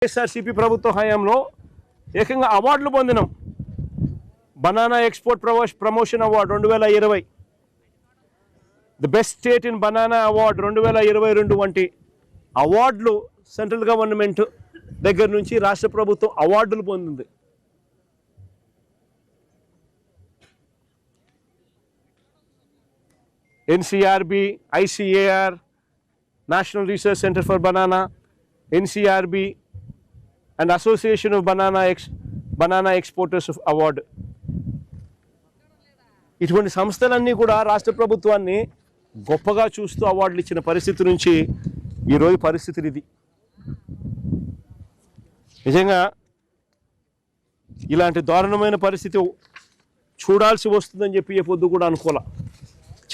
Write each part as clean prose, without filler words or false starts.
వైఎస్ఆర్సీపీ ప్రభుత్వ హయాంలో ఏకంగా అవార్డులు పొందినాం. Banana export promotion award 2020, the best state in banana award 2022 వంటి అవార్డులు సెంట్రల్ గవర్నమెంట్ దగ్గర నుంచి రాష్ట్ర ప్రభుత్వం అవార్డులు పొందింది. NCRB, ICAR, national research centre for banana, NCRB and association of banana exporters award. ఇటువంటి సంస్థలన్నీ కూడా రాష్ట్ర ప్రభుత్వాన్ని గొప్పగా చూస్తూ అవార్డులు ఇచ్చిన పరిస్థితి నుంచి ఈరోజు పరిస్థితులు ఇది. నిజంగా ఇలాంటి దారుణమైన పరిస్థితి చూడాల్సి వస్తుందని చెప్పి ఏ పొద్దు కూడా అనుకోలే.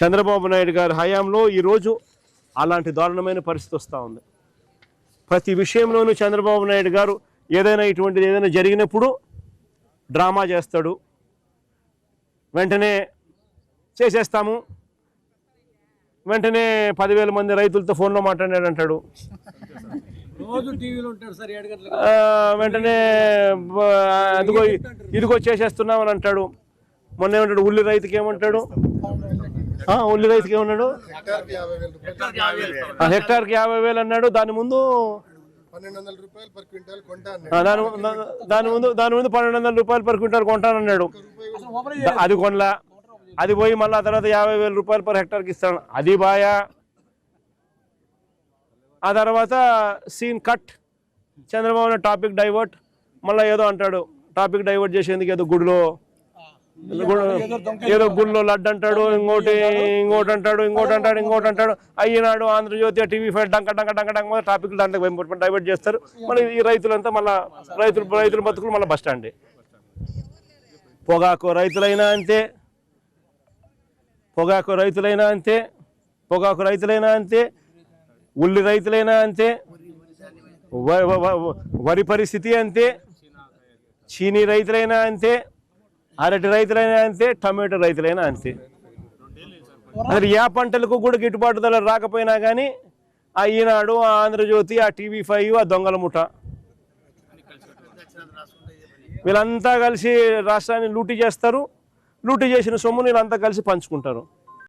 చంద్రబాబు నాయుడు గారి హయాంలో ఈరోజు అలాంటి దారుణమైన పరిస్థితి వస్తూ ఉంది. ప్రతి విషయంలోనూ చంద్రబాబు నాయుడు గారు ఏదైనా జరిగినప్పుడు డ్రామా చేస్తాడు. వెంటనే చేసేస్తాము, వెంటనే 10,000 మంది రైతులతో ఫోన్లో మాట్లాడాడు అంటాడు. వెంటనే ఇదిగో చేసేస్తున్నామని అంటాడు. మొన్న ఏమంటాడు, ఉల్లి రైతుకి ఏమంటాడు, హెక్టార్కి 50,000 అన్నాడు. దాని ముందు 1200 రూపాయలు పర్ క్వింటాల్ దాని ముందు 1200 రూపాయలు పర్ క్వింటాల్ కొంటానన్నాడు. అది కొనలా. అది పోయి మళ్ళీ ఆ తర్వాత 50,000 రూపాయలు పర్ హెక్టార్కి ఇస్తాను. అది బాయా. ఆ తర్వాత scene cut. Chandrababu topic divert. మళ్ళీ ఏదో అంటాడు, టాపిక్ డైవర్ట్ చేసేందుకు ఏదో గుడిలో లడ్డు అంటాడు, ఇంకోటి అంటాడు. అయ్యినాడు ఆంధ్రజ్యోతి, TV5 డంక టాపిక్లు దాంట్లో డైవర్ట్ చేస్తారు. మళ్ళీ ఈ రైతులంతా మళ్ళీ రైతుల బతుకులు మళ్ళీ బస్ స్టాండ్. పొగాకు రైతులైనా అంతే, ఉల్లి రైతులైనా అంతే, వరి పరిస్థితి అంతే, చీనీ రైతులైనా అంతే, అరటి రైతులైనా అంతే, టమాటో రైతులైనా అంతే. అసలు ఏ పంటలకు కూడా గిట్టుబాటు ధర రాకపోయినా కానీ ఆ ఈనాడు, ఆ ఆంధ్రజ్యోతి, ఆ TV5, ఆ దొంగల ముఠ వీళ్ళంతా కలిసి రాష్ట్రాన్ని లూటీ చేస్తారు. లూటీ చేసిన సొమ్ముని వీళ్ళంతా కలిసి పంచుకుంటారు.